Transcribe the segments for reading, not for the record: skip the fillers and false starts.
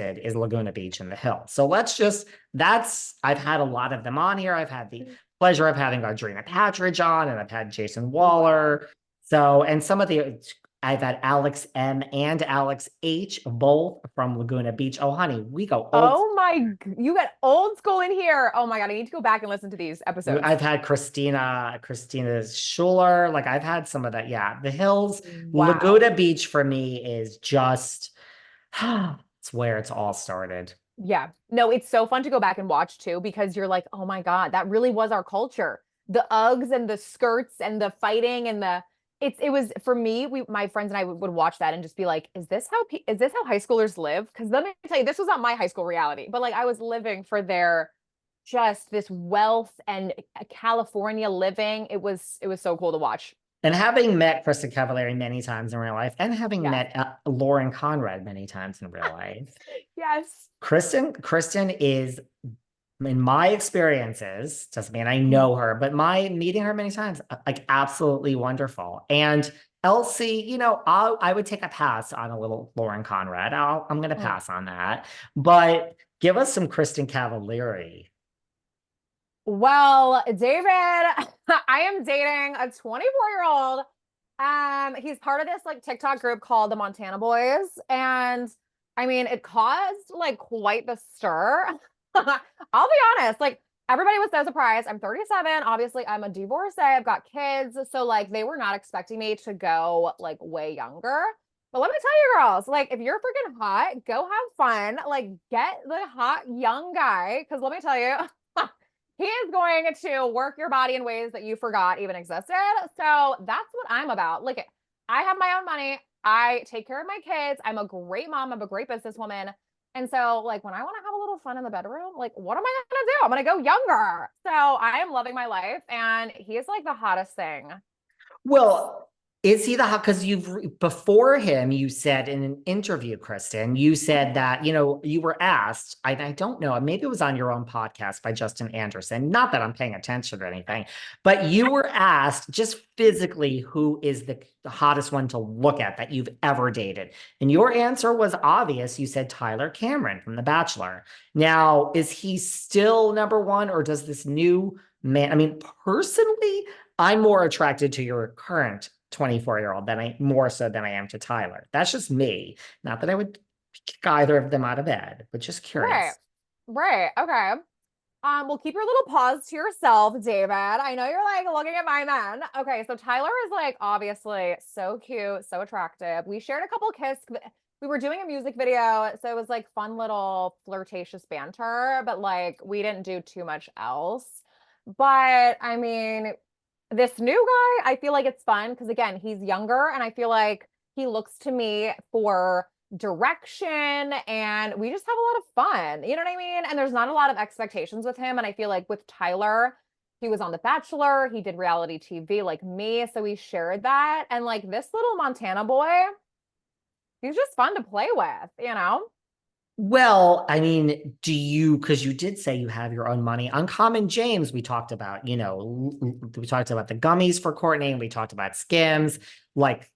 is Laguna Beach and the Hills. So I've had a lot of them on here. I've had the pleasure of having Audrina Patridge on, and I've had Jason Waller. So, and I've had Alex M and Alex H, both from Laguna Beach. Oh, honey, we go old. Oh my, you got old school in here. Oh my God, I need to go back and listen to these episodes. I've had Christina Schuler. Like I've had some of that. Yeah. The Hills, Wow. Laguna Beach for me is just, it's where it's all started. Yeah. No, it's so fun to go back and watch too, because you're like, oh my God, that really was our culture. The Uggs and the skirts and the fighting and it was for me, my friends and I would watch that and just be like, is this how high schoolers live? Because let me tell you, this was not my high school reality, but like I was living for their just this wealth and California living. It was so cool to watch. And having met Kristin Cavallari many times in real life, and having Yes. met Lauren Conrad many times in real life, Yes. Kristin is, in my experiences, doesn't mean I know her, but my meeting her many times, like absolutely wonderful. And Elsie, I would take a pass on a little Lauren Conrad. I'm going to Mm. pass on that. But give us some Kristin Cavallari. Well, David, I am dating a 24-year-old. He's part of this like TikTok group called the Montana Boys. And I mean, it caused like quite the stir. I'll be honest, like everybody was so surprised. I'm 37. Obviously, I'm a divorcee. I've got kids. So like they were not expecting me to go like way younger. But let me tell you, girls, like if you're freaking hot, go have fun. Like get the hot young guy. Cause let me tell you, he is going to work your body in ways that you forgot even existed. So that's what I'm about. Look, I have my own money. I take care of my kids. I'm a great mom. I'm a great businesswoman. And so, like, when I want to have a little fun in the bedroom, like, what am I going to do? I'm going to go younger. So I am loving my life. And he is like the hottest thing. Well, is he because before him, you said in an interview, Kristin, you said that, you were asked, I don't know, maybe it was on your own podcast by Justin Anderson, not that I'm paying attention or anything, but you were asked just physically who is the hottest one to look at that you've ever dated. And your answer was obvious. You said Tyler Cameron from The Bachelor. Now, is he still number one, or does this new man, I mean, personally, I'm more attracted to your current 24-year-old more so than I am to Tyler. That's just me. Not that I would kick either of them out of bed, but just Right. curious. Right. Okay. Well, keep your little pause to yourself, David. I know you're like looking at my man. Okay, so Tyler is like obviously so cute, so attractive. We shared a couple kiss. We were doing a music video, so it was like fun little flirtatious banter, but like we didn't do too much else. But I mean, this new guy, I feel like it's fun because again, he's younger and I feel like he looks to me for direction and we just have a lot of fun. You know what I mean? And there's not a lot of expectations with him. And I feel like with Tyler, he was on The Bachelor, he did reality TV like me. So we shared that. And like this little Montana boy, he's just fun to play with, you know? Well, I mean, because you did say you have your own money. Uncommon James, we talked about, we talked about the gummies for Kourtney, and we talked about Skims. Like,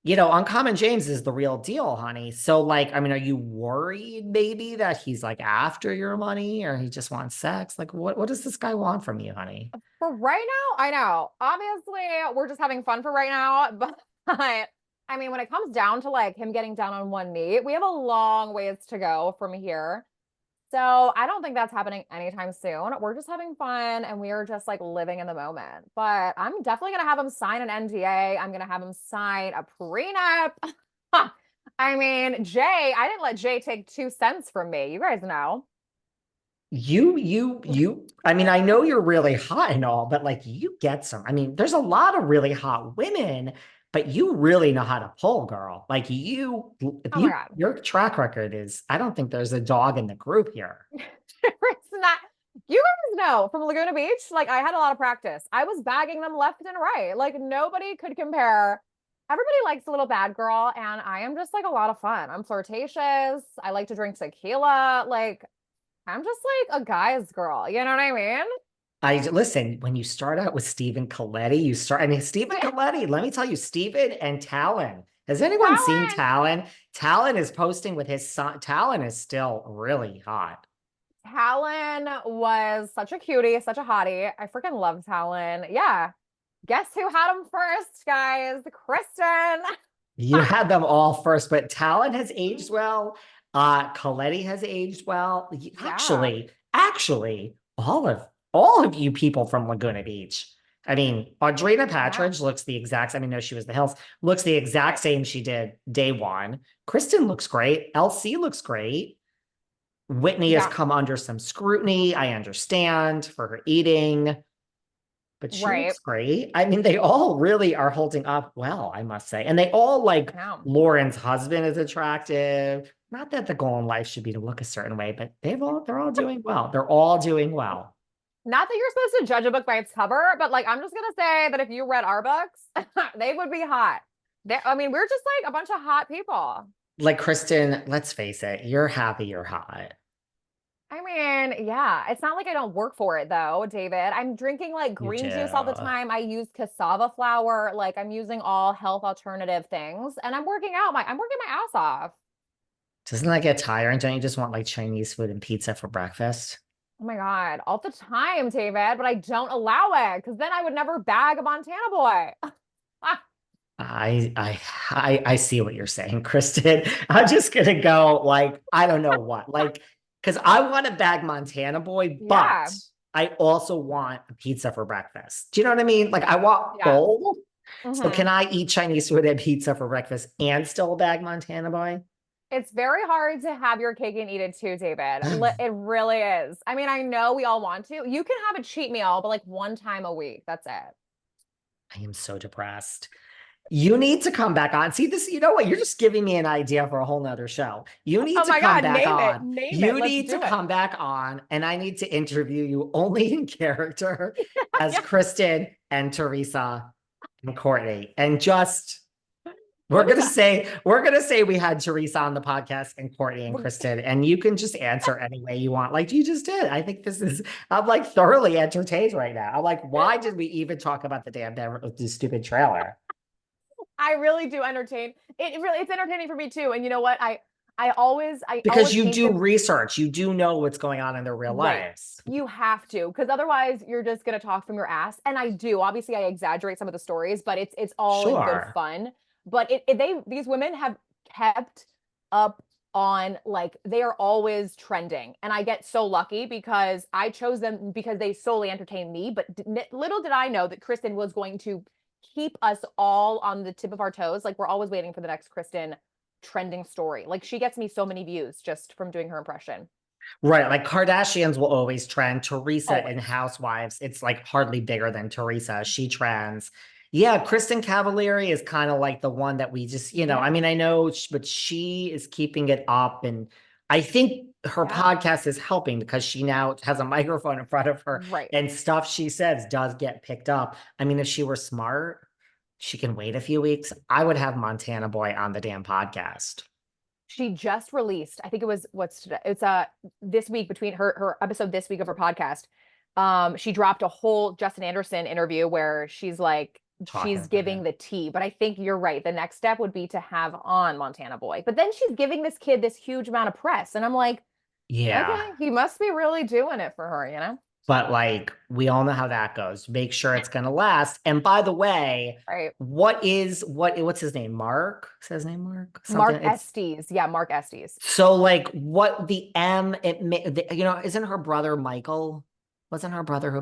Uncommon James is the real deal, honey. So, like, I mean, are you worried maybe that he's like after your money or he just wants sex? Like, what does this guy want from you, honey? For right now, I know. Obviously, we're just having fun for right now, but I mean, when it comes down to like him getting down on one knee, we have a long ways to go from here. So I don't think that's happening anytime soon. We're just having fun and we are just like living in the moment. But I'm definitely gonna have him sign an NDA. I'm gonna have him sign a prenup. I mean, I didn't let Jay take 2 cents from me. You guys know. I mean, I know you're really hot and all, but like you get some. I mean, there's a lot of really hot women, but you really know how to pull, girl. Like if Oh my God. your track record is, I don't think there's a dog in the group here. It's not, you guys know from Laguna Beach, like I had a lot of practice. I was bagging them left and right. Like nobody could compare. Everybody likes a little bad girl, and I am just like a lot of fun. I'm flirtatious. I like to drink tequila. Like I'm just like a guy's girl. You know what I mean? I listen, when you start out with Stephen Coletti, I mean, Stephen Coletti, let me tell you, Stephen and Talon, Has anyone seen Talon. Talon? Talon is posting with his son. Talon is still really hot. Talon was such a cutie, such a hottie. I freaking love Talon. Yeah. Guess who had him first, guys? Kristin. You had them all first, but Talon has aged well. Coletti has aged well. Yeah. Actually, all of you people from Laguna Beach. I mean, Audrina Yeah. Patridge looks the exact. I mean, no, she was the Hills. Looks the exact Right. same she did day one. Kristin looks great. LC looks great. Whitney has Yeah. come under some scrutiny. I understand for her eating, but she Right. looks great. I mean, they all really are holding up well, I must say. And they all like I know. Lauren's husband is attractive. Not that the goal in life should be to look a certain way, but they're all doing well. They're all doing well. Not that you're supposed to judge a book by its cover, but like I'm just gonna say that if you read our books, they would be hot. I mean, we're just like a bunch of hot people. Like Kristin, let's face it, you're happy you're hot. I mean, yeah, it's not like I don't work for it though, David. I'm drinking like You green juice all the do. time. I use cassava flour. Like I'm using all health alternative things and I'm working my ass off. Doesn't that get tiring? Don't you just want like Chinese food and pizza for breakfast? Oh my God, all the time, David, but I don't allow it because then I would never bag a Montana boy. I I I see what you're saying, Kristin. I'm just gonna go like I don't know what, like because I want a bag Montana boy, Yeah. but I also want a pizza for breakfast. Do you know what I mean? Like I want Yeah. both. So can Hmm. I eat Chinese food and pizza for breakfast and still a bag Montana boy? It's very hard to have your cake and eat it too, David. It really is. I mean, I know we all want to. You can have a cheat meal, but like one time a week. That's it. I am so depressed. You need to come back on. See this, you know what? You're just giving me an idea for a whole nother show. You need Oh to my come God, back name it. on. Name it. You Let's need to do it. come back on, and I need to interview you only in character as Yeah. Kristin and Teresa and Kourtney. And just We'll do that. we're gonna say we had Teresa on the podcast and Kourtney and Kristin, and you can just answer any way you want, like you just did. I think this is I'm like thoroughly entertained right now. I'm like, why did we even talk about the stupid trailer? I really do entertain. It's entertaining for me too. And you know what? I Because always you hate do this. research, you do know what's going on in their real Right. lives. You have to, because otherwise you're just gonna talk from your ass. And I do. Obviously, I exaggerate some of the stories, but it's all in good Sure. fun. But these women have kept up on like they are always trending. And I get so lucky because I chose them because they solely entertain me. But little did I know that Kristin was going to keep us all on the tip of our toes. Like we're always waiting for the next Kristin trending story. Like she gets me so many views just from doing her impression. Right. Like Kardashians will always trend. Teresa in Always. Housewives, it's like hardly bigger than Teresa. She trends. Yeah, Kristin Cavallari is kind of like the one that we just, I Yeah. mean, I know, but she is keeping it up. And I think her Yeah. podcast is helping because she now has a microphone in front of her Right. and stuff she says does get picked up. I mean, if she were smart, she can wait a few weeks. I would have Montana Boy on the damn podcast. She just released, I think it was what's today? It's this week between her episode this week of her podcast. She dropped a whole Justin Anderson interview where Talking she's about it. giving the tea. But I think you're right. The next step would be to have on Montana Boy. But then she's giving this kid this huge amount of press. And I'm like, Yeah. okay, he must be really doing it for her, you know? But like we all know how that goes. Make sure it's gonna last. And by the way, Right. what's his name? Mark? Is his name Mark? Something. Mark It's Estes. Yeah, Mark Estes. so like what the M isn't her brother Michael? Wasn't her brother who